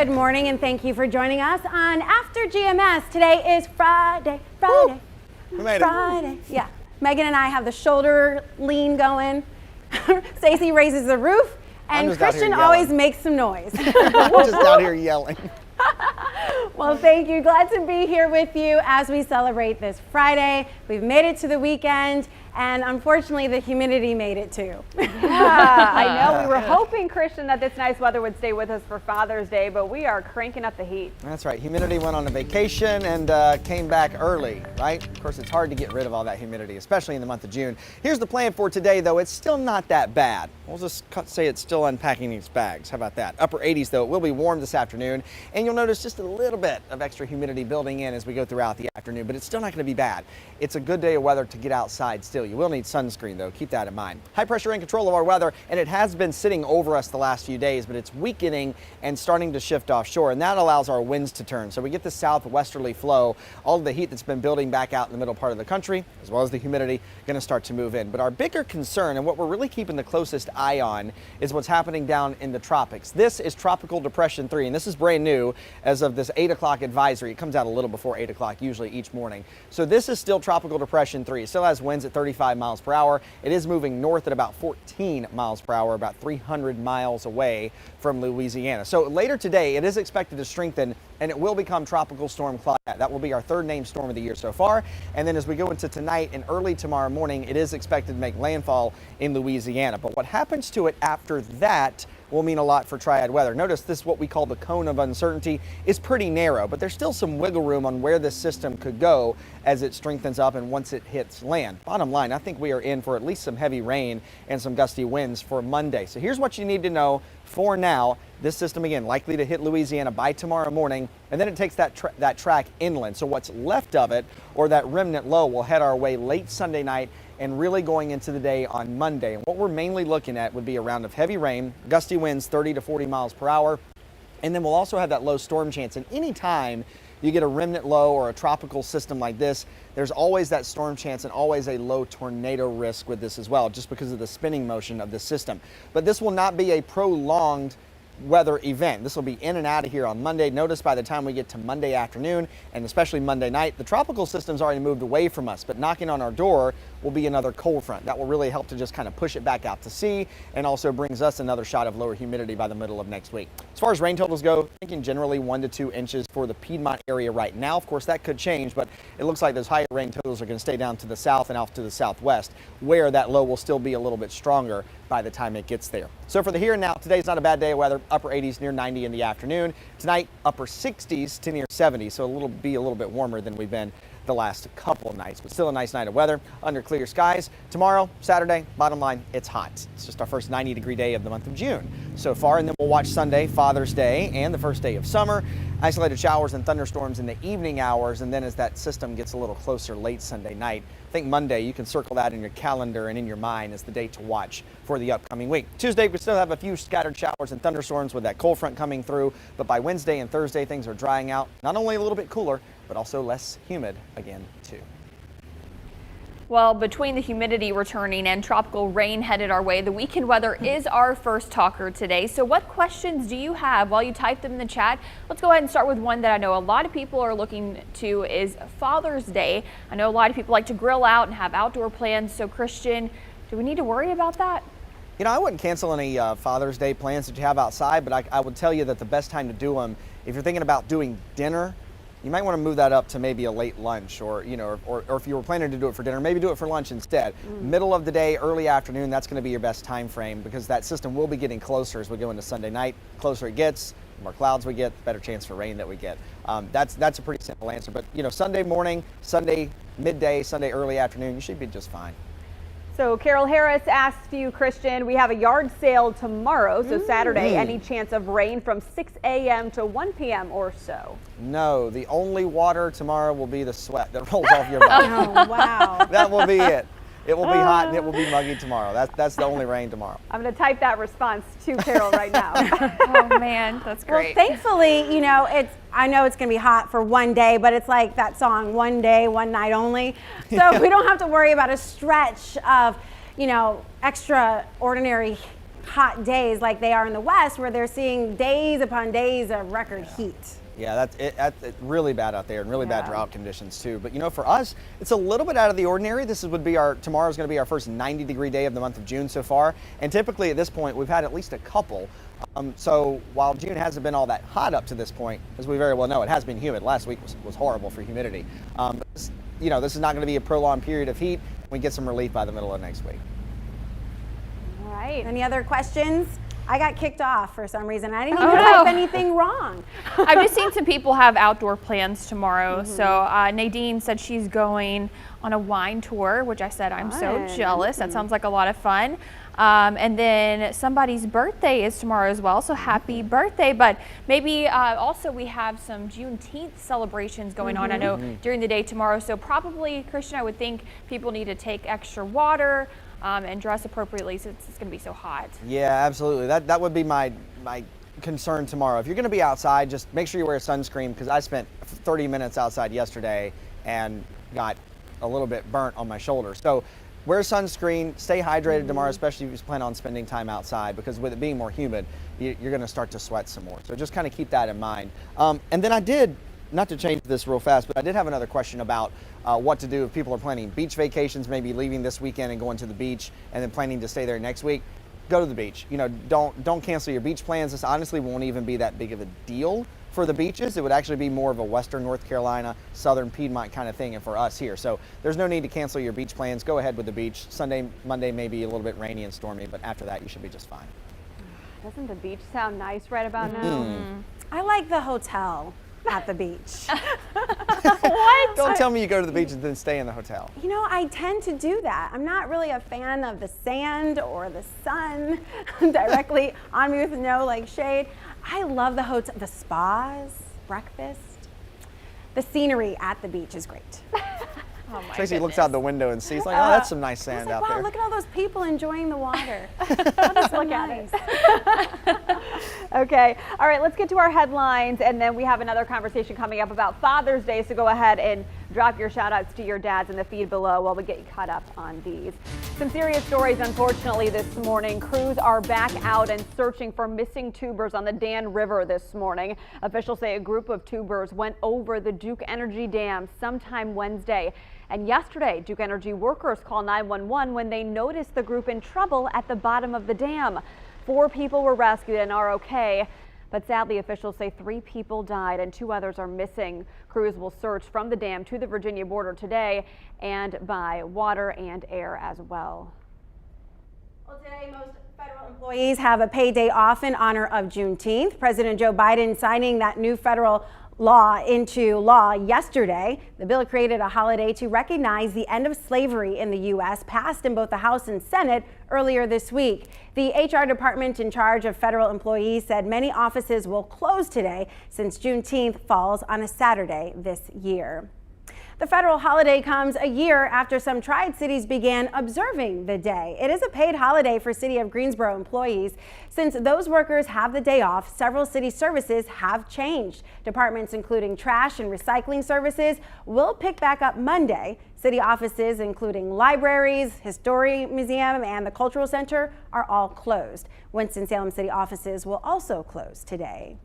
Good morning, and thank you for joining us on After GMS. Today is Friday. We made it. Yeah. Megan and I have the shoulder lean going. Stacey raises the roof, and Christian always makes some noise. I'm just out here yelling. Well, thank you. Glad to be here with you as we celebrate this Friday. We've made it to the weekend, and unfortunately the humidity made it too. Yeah, I know. We were hoping, Christian, that this nice weather would stay with us for Father's Day, but we are cranking up the heat. That's right. Humidity went on a vacation and came back early, right? Of course, it's hard to get rid of all that humidity, especially in the month of June. Here's the plan for today, though. It's still not that bad. We'll just say it's still unpacking these bags. How about that? Upper 80s, though. It will be warm this afternoon, and you'll notice just a little bit of extra humidity building in as we go throughout the afternoon, but it's still not going to be bad. It's a good day of weather to get outside still. You will need sunscreen, though. Keep that in mind. High pressure in control of our weather, and it has been sitting over us the last few days, but it's weakening and starting to shift offshore, and that allows our winds to turn. So we get the southwesterly flow. All of the heat that's been building back out in the middle part of the country, as well as the humidity, going to start to move in. But our bigger concern, and what we're really keeping the closest eye on, is what's happening down in the tropics. This is Tropical Depression 3, and this is brand new as of this 8 o'clock advisory. It comes out a little before 8 o'clock usually each morning. So this is still Tropical Depression 3. It still has winds at 35 miles per hour. It is moving north at about 14 miles per hour, about 300 miles away from Louisiana. So later today, it is expected to strengthen, and it will become Tropical Storm Claudette. That will be our third named storm of the year so far. And then as we go into tonight and early tomorrow morning, it is expected to make landfall in Louisiana. But what happens to it after that will mean a lot for triad weather. Notice this, what we call the cone of uncertainty, is pretty narrow, but there's still some wiggle room on where this system could go as it strengthens up and once it hits land. Bottom line, I think we are in for at least some heavy rain and some gusty winds for Monday. So here's what you need to know for now. This system, again, likely to hit Louisiana by tomorrow morning, and then it takes that track inland. So what's left of it, or that remnant low, will head our way late Sunday night and really going into the day on Monday. And what we're mainly looking at would be a round of heavy rain, gusty winds 30 to 40 miles per hour, and then we'll also have that low storm chance. And anytime you get a remnant low or a tropical system like this, there's always that storm chance and always a low tornado risk with this as well, just because of the spinning motion of the system. But this will not be a prolonged weather event. This will be in and out of here on Monday. Notice by the time we get to Monday afternoon and especially Monday night, the tropical system's already moved away from us, but knocking on our door will be another cold front. That will really help to just kind of push it back out to sea, and also brings us another shot of lower humidity by the middle of next week. As far as rain totals go, thinking generally 1 to 2 inches for the Piedmont area right now. Of course, that could change, but it looks like those higher rain totals are going to stay down to the south and off to the southwest, where that low will still be a little bit stronger by the time it gets there. So for the here and now, today's not a bad day of weather. Upper 80s near 90 in the afternoon. Tonight, upper 60s to near 70, so be a little bit warmer than we've been the last couple of nights, but still a nice night of weather under clear skies. Tomorrow, Saturday, bottom line, it's hot. It's just our first 90-degree day of the month of June so far, and then we'll watch Sunday, Father's Day, and the first day of summer. Isolated showers and thunderstorms in the evening hours, and then as that system gets a little closer late Sunday night, I think Monday, you can circle that in your calendar and in your mind as the day to watch for the upcoming week. Tuesday, we still have a few scattered showers and thunderstorms with that cold front coming through, but by Wednesday and Thursday, things are drying out. Not only a little bit cooler, but also less humid again, too. Well, between the humidity returning and tropical rain headed our way, the weekend weather is our first talker today. So what questions do you have? While you type them in the chat, let's go ahead and start with one that I know a lot of people are looking to is Father's Day. I know a lot of people like to grill out and have outdoor plans. So Christian, do we need to worry about that? You know, I wouldn't cancel any Father's Day plans that you have outside, but I would tell you that the best time to do them, if you're thinking about doing dinner, you might want to move that up to maybe a late lunch, or if you were planning to do it for dinner, maybe do it for lunch instead. Middle of the day, early afternoon, that's going to be your best time frame, because that system will be getting closer as we go into Sunday night. Closer it gets, the more clouds we get, the better chance for rain that we get. That's a pretty simple answer. But Sunday morning, Sunday midday, Sunday early afternoon, you should be just fine. So Carol Harris asked you, Christian, we have a yard sale tomorrow, so Saturday, any chance of rain from 6 a.m. to 1 p.m. or so? No, the only water tomorrow will be the sweat that rolls off your body. Oh, wow. That will be it. It will be hot and it will be muggy tomorrow. That's the only rain tomorrow. I'm going to type that response to Carol right now. Oh man, that's great. Well, thankfully, I know it's going to be hot for one day, but it's like that song, one day, one night only. So we don't have to worry about a stretch of, extraordinary hot days like they are in the West, where they're seeing days upon days of record heat. Yeah, that's really bad out there, and really bad drought conditions too. But you know, for us, it's a little bit out of the ordinary. Tomorrow's going to be our first 90-degree day of the month of June so far, and typically at this point we've had at least a couple. So while June hasn't been all that hot up to this point, as we very well know, it has been humid. Last week was horrible for humidity. You know, this is not going to be a prolonged period of heat. We get some relief by the middle of next week. All right. Any other questions? I got kicked off for some reason. I didn't even type anything wrong. I've just seen some people have outdoor plans tomorrow. So Nadine said she's going on a wine tour, which I said I'm so jealous. That sounds like a lot of fun. And then somebody's birthday is tomorrow as well, so happy birthday. But maybe also we have some Juneteenth celebrations going on, I know, during the day tomorrow. So probably, Christian, I would think people need to take extra water and dress appropriately since it's going to be so hot. Yeah, absolutely. That would be my concern tomorrow. If you're going to be outside, just make sure you wear sunscreen, because I spent 30 minutes outside yesterday and got a little bit burnt on my shoulder. So wear sunscreen, stay hydrated tomorrow, especially if you plan on spending time outside, because with it being more humid, you're going to start to sweat some more. So just kind of keep that in mind. And then I did, not to change this real fast, but I did have another question about what to do if people are planning beach vacations, maybe leaving this weekend and going to the beach and then planning to stay there next week. Go to the beach. You know, don't cancel your beach plans. This honestly won't even be that big of a deal for the beaches. It would actually be more of a Western North Carolina, Southern Piedmont kind of thing, and for us here. So there's no need to cancel your beach plans. Go ahead with the beach. Sunday, Monday may be a little bit rainy and stormy, but after that you should be just fine. Doesn't the beach sound nice right about now? I like the hotel at the beach. What? Don't tell me you go to the beach and then stay in the hotel. You know, I tend to do that. I'm not really a fan of the sand or the sun directly on me with no shade. I love the hotel, the spas, breakfast. The scenery at the beach is great. Oh my Tracy goodness. looks out the window and sees oh, that's some nice sand out wow, there. Look at all those people enjoying the water. I'll just look at it. Okay, all right, let's get to our headlines, and then we have another conversation coming up about Father's Day, so go ahead and drop your shout outs to your dads in the feed below while we get you caught up on these. Some serious stories, unfortunately, this morning. Crews are back out and searching for missing tubers on the Dan River this morning. Officials say a group of tubers went over the Duke Energy Dam sometime Wednesday. And yesterday, Duke Energy workers called 911 when they noticed the group in trouble at the bottom of the dam. 4 people were rescued and are okay, but sadly officials say 3 people died and 2 others are missing. Crews will search from the dam to the Virginia border today and by water and air as well. Well, today most federal employees have a paid day off in honor of Juneteenth. President Joe Biden signing that new federal law into law yesterday. The bill created a holiday to recognize the end of slavery in the U.S., passed in both the House and Senate earlier this week. The HR department in charge of federal employees said many offices will close today since Juneteenth falls on a Saturday this year. The federal holiday comes a year after some TRIAD cities began observing the day. It is a paid holiday for City of Greensboro employees. Since those workers have the day off, several city services have changed. Departments including trash and recycling services will pick back up Monday. City offices including libraries, Historic Museum, and the Cultural Center are all closed. Winston-Salem City offices will also close today.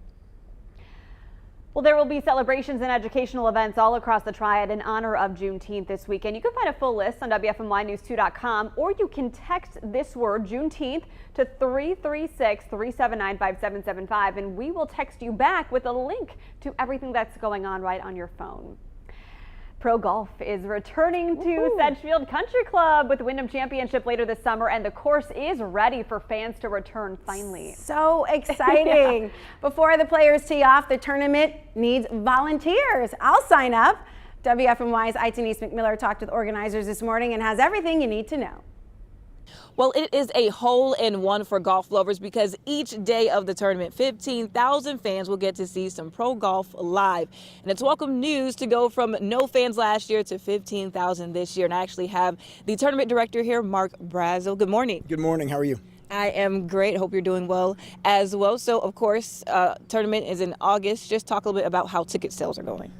Well, there will be celebrations and educational events all across the Triad in honor of Juneteenth this weekend. You can find a full list on WFMYnews2.com, or you can text this word, Juneteenth, to 336-379-5775, and we will text you back with a link to everything that's going on right on your phone. Pro golf is returning to Sedgefield Country Club with the WYNDHAM Championship later this summer, and the course is ready for fans to return finally. So exciting. Yeah. Before the players tee off, the tournament needs volunteers. I'll sign up. WFMY's Denise McMillan talked with organizers this morning and has everything you need to know. Well, it is a hole-in-one for golf lovers because each day of the tournament, 15,000 fans will get to see some pro golf live. And it's welcome news to go from no fans last year to 15,000 this year. And I actually have the tournament director here, Mark Brazel. Good morning. Good morning. How are you? I am great. Hope you're doing well as well. So, of course, tournament is in August. Just talk a little bit about how ticket sales are going.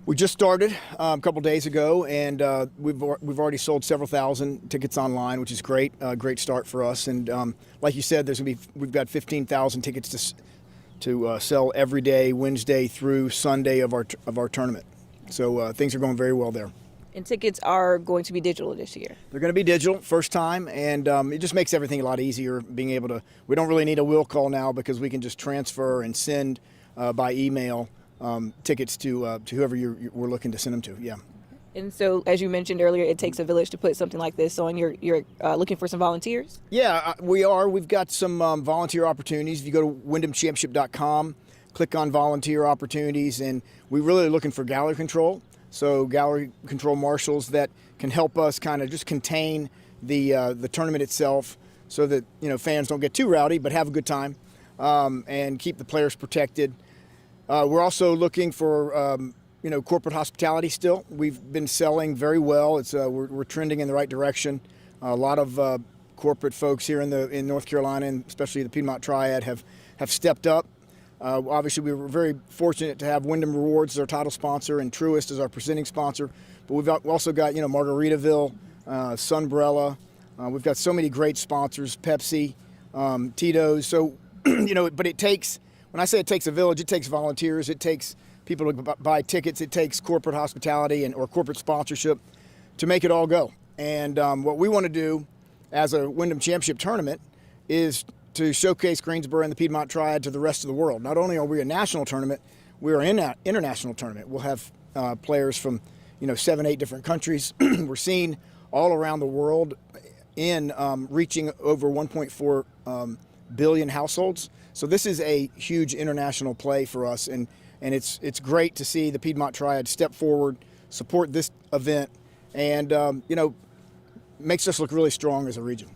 We just started a couple days ago, and we've already sold several thousand tickets online, which is great. Great start for us. And like you said, we've got 15,000 tickets to sell every day, Wednesday through Sunday of our tournament. So things are going very well there. And tickets are going to be digital this year. They're going to be digital, first time, and it just makes everything a lot easier. Being able to, we don't really need a will call now because we can just transfer and send by email tickets to whoever we're looking to send them to. Yeah. And so, as you mentioned earlier, it takes a village to put something like this on. You're looking for some volunteers? Yeah, we are. We've got some volunteer opportunities. If you go to WYNDHAMchampionship.com, click on volunteer opportunities, and we're really looking for gallery control. So gallery control marshals that can help us kind of just contain the tournament itself, so that fans don't get too rowdy, but have a good time, and keep the players protected. We're also looking for corporate hospitality still. We've been selling very well. We're trending in the right direction. A lot of corporate folks here in North Carolina, and especially the Piedmont Triad, have stepped up. Obviously, we were very fortunate to have Wyndham Rewards as our title sponsor and Truist as our presenting sponsor. But we've also got Margaritaville, Sunbrella. We've got so many great sponsors, Pepsi, Tito's. So but it takes. When I say it takes a village, it takes volunteers, it takes people to buy tickets, it takes corporate hospitality or corporate sponsorship to make it all go. And what we want to do as a Wyndham Championship tournament is to showcase Greensboro and the Piedmont Triad to the rest of the world. Not only are we a national tournament, we are in an international tournament. We'll have players from 7, 8 different countries. We're seen all around the world in reaching over 1.4 billion households. So this is a huge international play for us, and it's great to see the Piedmont Triad step forward, support this event, and makes us look really strong as a region.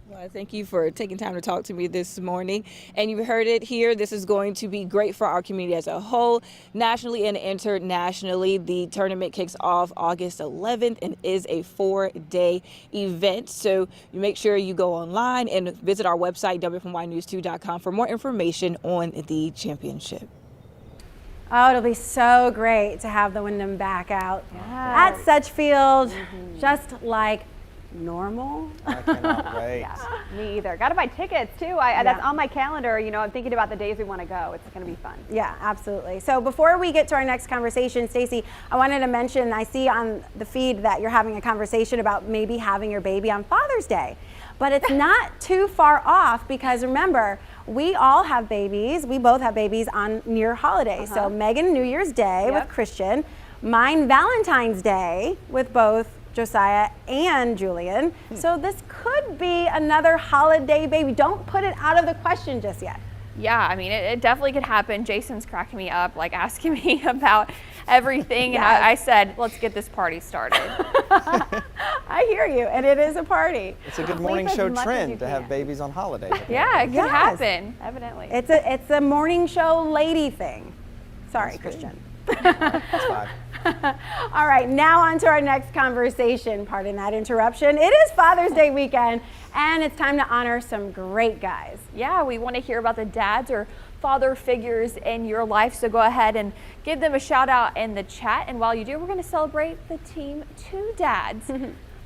Well, thank you for taking time to talk to me this morning. And you heard it here. This is going to be great for our community as a whole, nationally and internationally. The tournament kicks off August 11th and is a 4-day event. So you make sure you go online and visit our website, WFNYnews2.com, for more information on the championship. Oh, it'll be so great to have the Wyndham back out at Sedgefield, just like normal. I cannot wait. Yeah, me either. Got to buy tickets too. That's on my calendar. I'm thinking about the days we want to go. It's going to be fun. Yeah, absolutely. So before we get to our next conversation, Stacey, I wanted to mention, I see on the feed that you're having a conversation about maybe having your baby on Father's Day. But it's not too far off, because remember, we all have babies. We both have babies on near holidays. So Megan, New Year's Day with Christian. Mine, Valentine's Day with both Josiah and Julian. So this could be another holiday baby. Don't put it out of the question just yet. Yeah, I mean, it definitely could happen. Jason's cracking me up, like asking me about everything. And I said, let's get this party started. I hear you, and it is a party. It's a good morning show trend to have babies on holidays. Yeah, it could happen. Evidently. It's a morning show lady thing. Sorry, Christian. That's fine. All right, now on to our next conversation. Pardon that interruption. It is Father's Day weekend, and it's time to honor some great guys. Yeah, we want to hear about the dads or father figures in your life, so go ahead and give them a shout out in the chat. And while you do, we're going to celebrate the Team 2 dads.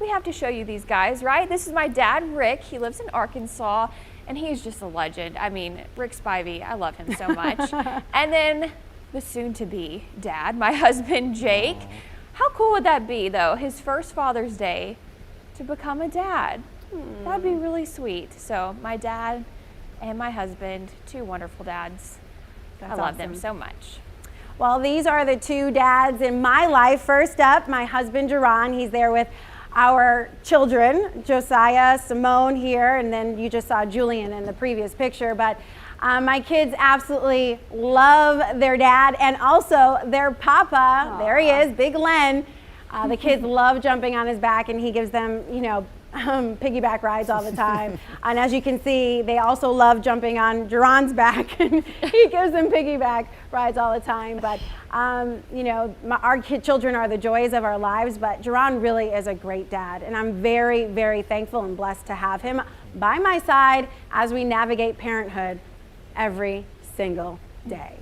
We have to show you these guys, right? This is my dad, Rick. He lives in Arkansas, and he's just a legend. I mean, Rick Spivey, I love him so much. And then the soon-to-be dad, my husband, Jake. How cool would that be, though? His first Father's Day to become a dad. That'd be really sweet. So my dad and my husband, 2 wonderful dads. That's I love awesome. them so much. Well, these are the 2 dads in my life. First up, my husband, Jerron. He's there with our children, Josiah, Simone here, and then you just saw Julian in the previous picture. But my kids absolutely love their dad and also their papa. Aww. There he is, Big Len. The kids love jumping on his back, and he gives them, piggyback rides all the time. And as you can see, they also love jumping on Jerron's back, and he gives them piggyback rides all the time. But our children are the joys of our lives, but Jerron really is a great dad, and I'm very, very thankful and blessed to have him by my side as we navigate parenthood every single day.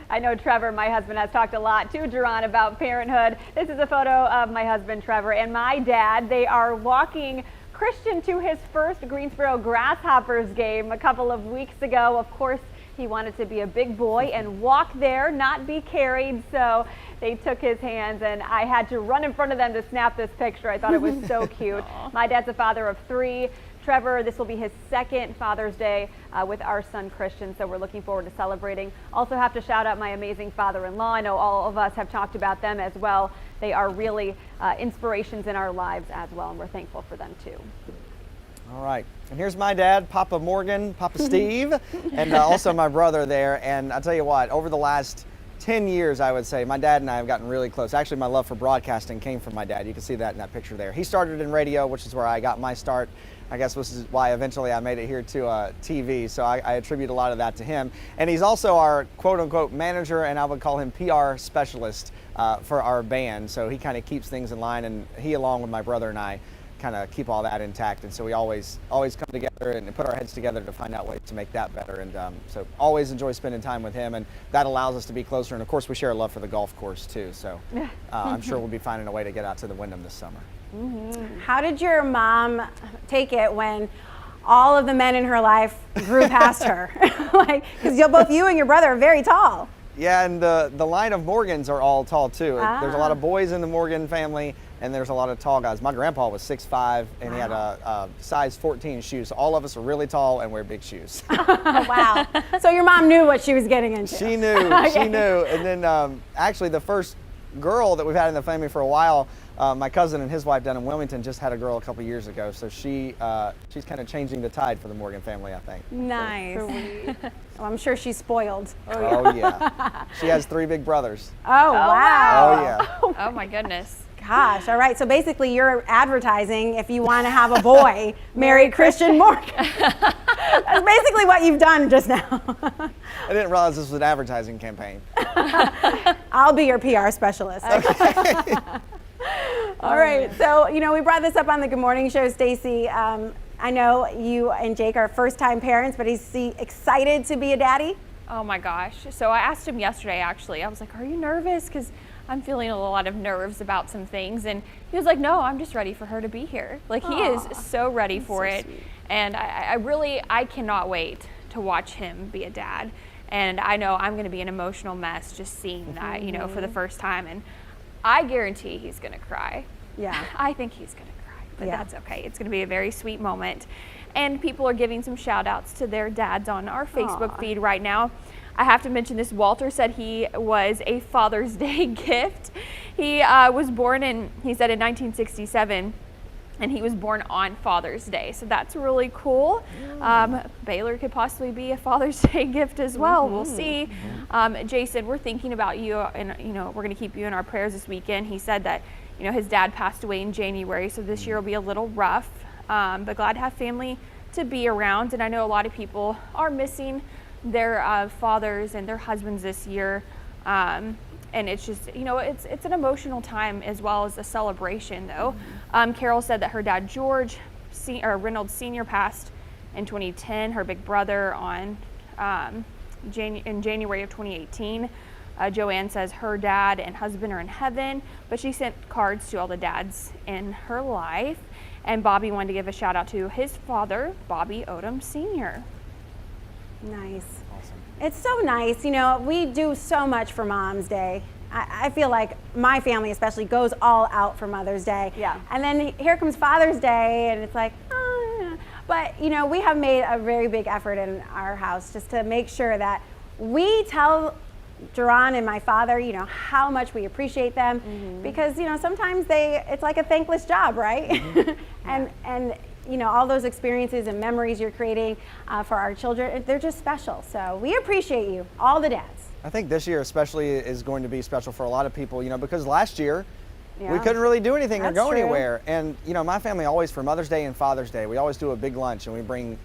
I know Trevor, my husband, has talked a lot to Duran about parenthood. This is a photo of my husband, Trevor, and my dad. They are walking Christian to his first Greensboro Grasshoppers game a couple of weeks ago. Of course, he wanted to be a big boy and walk there, not be carried. So they took his hands, and I had to run in front of them to snap this picture. I thought it was so cute. My dad's a father of 3. Trevor, this will be his second Father's Day with our son Christian, so we're looking forward to celebrating. Also have to shout out my amazing father-in-law. I know all of us have talked about them as well. They are really inspirations in our lives as well, and we're thankful for them too. All right, and here's my dad, Papa Morgan, Papa Steve, and also my brother there. And I'll tell you what, over the last 10 years, I would say, my dad and I have gotten really close. Actually, my love for broadcasting came from my dad. You can see that in that picture there. He started in radio, which is where I got my start. I guess this is why eventually I made it here to TV, so I attribute a lot of that to him. And he's also our quote-unquote manager, and I would call him PR specialist for our band. So he kind of keeps things in line, and he, along with my brother and I, kind of keep all that intact. And so we always come together and put our heads together to find out ways to make that better. And so always enjoy spending time with him, and that allows us to be closer. And of course, we share a love for the golf course too. So I'm sure we'll be finding a way to get out to the Wyndham this summer. How did your mom take it when all of the men in her life grew past her? Like, because both you and your brother are very tall. Yeah, and the line of Morgans are all tall too. There's a lot of boys in the Morgan family, and there's a lot of tall guys. My grandpa was 6'5", and he had a size 14 shoes. So all of us are really tall and wear big shoes. Wow. So your mom knew what she was getting into. She knew, Okay. she knew. And then actually the first girl that we've had in the family for a while, my cousin and his wife down in Wilmington just had a girl a couple years ago. So she's kind of changing the tide for the Morgan family, I think. Nice. Well, I'm sure she's spoiled. Oh yeah. She has 3 big brothers. Oh, wow. Oh yeah. Oh my goodness. Gosh, all right. So basically you're advertising, if you want to have a boy, marry Christian Morgan. That's basically what you've done just now. I didn't realize this was an advertising campaign. I'll be your PR specialist. Okay. All right. So, we brought this up on the Good Morning Show, Stacy. I know you and Jake are first-time parents, but is he excited to be a daddy? Oh my gosh. So I asked him yesterday, actually. I was like, are you nervous? Because I'm feeling a lot of nerves about some things. And he was like, no, I'm just ready for her to be here. Like, he is so ready for it. Sweet. And I cannot wait to watch him be a dad. And I know I'm going to be an emotional mess just seeing that, for the first time. And I guarantee he's going to cry. Yeah. I think he's going to cry, but that's okay. It's going to be a very sweet moment. And people are giving some shout outs to their dads on our Facebook feed right now. I have to mention this. Walter said he was a Father's Day gift. He was born he said in 1967, and he was born on Father's Day. So that's really cool. Baylor could possibly be a Father's Day gift as well. We'll see. Jason, we're thinking about you, and we're going to keep you in our prayers this weekend. He said that his dad passed away in January, so this year will be a little rough. But glad to have family to be around. And I know a lot of people are missing their fathers and their husbands this year. And it's just, it's an emotional time as well as a celebration, though. Carol said that her dad, George Reynolds Sr., passed in 2010, her big brother in January of 2018. Joanne says her dad and husband are in heaven, but she sent cards to all the dads in her life. And Bobby wanted to give a shout out to his father, Bobby Odom Sr. Nice. Awesome. It's so nice. We do so much for Mom's Day. I feel like my family especially goes all out for Mother's Day. Yeah. And then here comes Father's Day, and it's like, But, we have made a very big effort in our house just to make sure that we tell Duran and my father, how much we appreciate them, because, sometimes it's like a thankless job, right? and all those experiences and memories you're creating for our children, they're just special. So we appreciate you, all the dads. I think this year especially is going to be special for a lot of people, because last year we couldn't really do anything or go anywhere. And, my family always, for Mother's Day and Father's Day, we always do a big lunch, and we bring,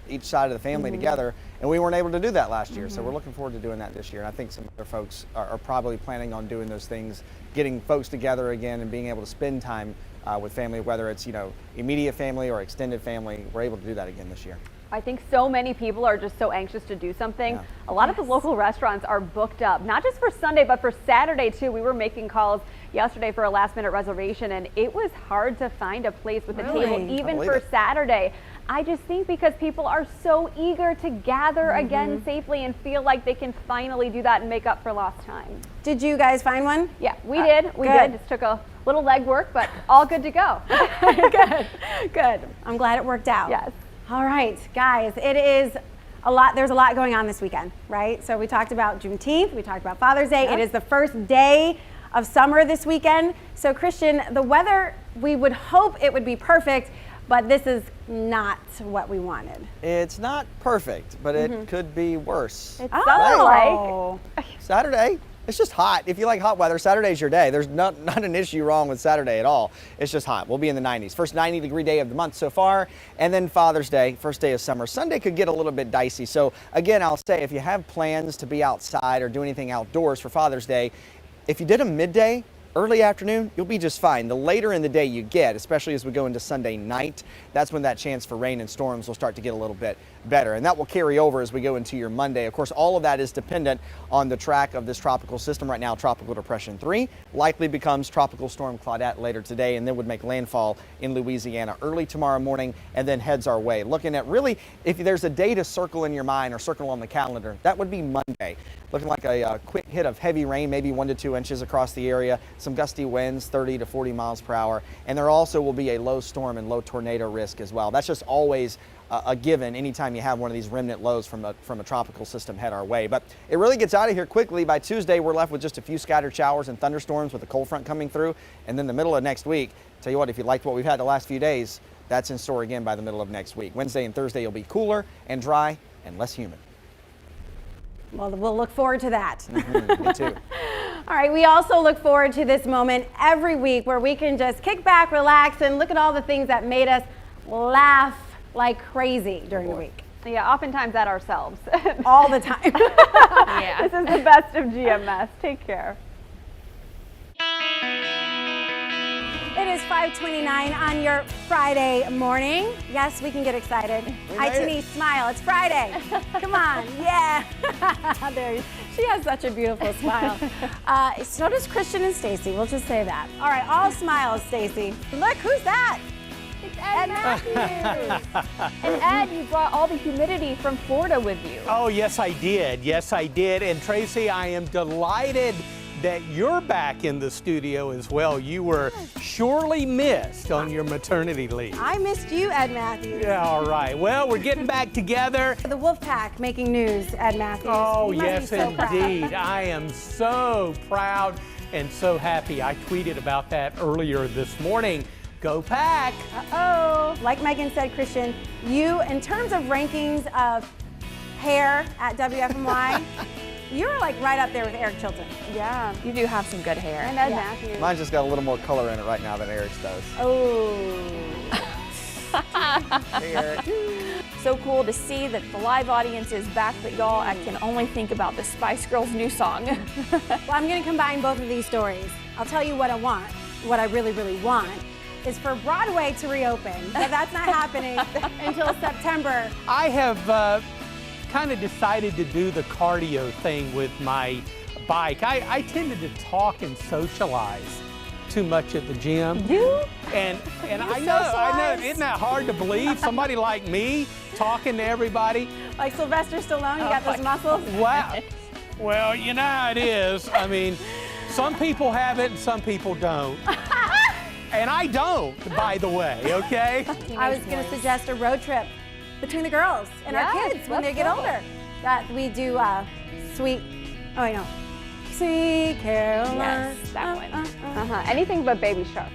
each side of the family together. And we weren't able to do that last year. So we're looking forward to doing that this year. And I think some other folks are probably planning on doing those things, getting folks together again and being able to spend time with family, whether it's, immediate family or extended family. We're able to do that again this year. I think so many people are just so anxious to do something. Yeah. A lot of the local restaurants are booked up, not just for Sunday, but for Saturday too. We were making calls yesterday for a last-minute reservation, and it was hard to find a place with a table, even for Saturday. I just think because people are so eager to gather again safely and feel like they can finally do that and make up for lost time. Did you guys find one? Yeah, we did. We did. Just took a little legwork, but all good to go. Good, good. I'm glad it worked out. Yes. All right, guys, it is a lot. There's a lot going on this weekend, right? So we talked about Juneteenth. We talked about Father's Day. It is the first day of summer this weekend. So Christian, the weather, we would hope it would be perfect, but this is not what we wanted. It's not perfect, but it could be worse. It sounds like Saturday, it's just hot. If you like hot weather, Saturday's your day. There's not an issue wrong with Saturday at all. It's just hot. We'll be in the 90s. First 90-degree day of the month so far, and then Father's Day, first day of summer. Sunday could get a little bit dicey. So again, I'll say if you have plans to be outside or do anything outdoors for Father's Day, if you did them midday, early afternoon, you'll be just fine. The later in the day you get, especially as we go into Sunday night, that's when that chance for rain and storms will start to get a little bit better. And that will carry over as we go into your Monday. Of course, all of that is dependent on the track of this tropical system. Right now, Tropical Depression 3 likely becomes Tropical Storm Claudette later today, and then would make landfall in Louisiana early tomorrow morning and then heads our way. Looking at really, if there's a day to circle in your mind or circle on the calendar, that would be Monday. Looking like a quick hit of heavy rain, maybe 1 to 2 inches across the area, some gusty winds, 30 to 40 miles per hour, and there also will be a low storm and low tornado risk as well. That's just always a given anytime you have one of these remnant lows from a tropical system head our way. But it really gets out of here quickly. By Tuesday, we're left with just a few scattered showers and thunderstorms with a cold front coming through, and then the middle of next week, tell you what, if you liked what we've had the last few days, that's in store again by the middle of next week. Wednesday and Thursday will be cooler and dry and less humid. Well, we'll look forward to that. Me too. All right, we also look forward to this moment every week where we can just kick back, relax, and look at all the things that made us laugh like crazy during the week. Yeah, oftentimes at ourselves. All the time. Yeah. This is the best of GMS. Take care. It is 5:29 on your Friday morning. Yes, we can get excited. Itini, smile. It's Friday. Come on. Yeah. There. She has such a beautiful smile. So does Christian and Stacy. We'll just say that. All right, all smiles, Stacy. Look, who's that? It's Ed Matthews. And Ed, you brought all the humidity from Florida with you. Oh, yes, I did. Yes, I did. And Tracy, I am delighted that you're back in the studio as well. You were surely missed on your maternity leave. I missed you, Ed Matthews. Yeah, all right. Well, we're getting back together. The Wolfpack making news, Ed Matthews. Oh, You must yes, be so proud. indeed. I am so proud and so happy. I tweeted about that earlier this morning. Go Pack! Uh-oh. Like Megan said, Christian, you, in terms of rankings of hair at WFMY, you're like right up there with Eric Chilton. Yeah. You do have some good hair. And Ed Matthews. Mine's just got a little more color in it right now than Eric's does. Oh. Hey, Eric. So cool to see that the live audience is back, but y'all, I can only think about the Spice Girls' new song. Well, I'm going to combine both of these stories. I'll tell you what I want. What I really, really want is for Broadway to reopen. But that's not happening until September. I have kind of decided to do the cardio thing with my bike. I tended to talk and socialize too much at the gym. You? And I know, isn't that hard to believe? Somebody like me talking to everybody. Like Sylvester Stallone, you got those muscles? Wow. Well, you know how it is. I mean, some people have it and some people don't. And I don't, by the way, okay? I was going to suggest a road trip between the girls and our kids when they get older. That we do Sweet Caroline. Yes, that one. Anything but Baby Shark.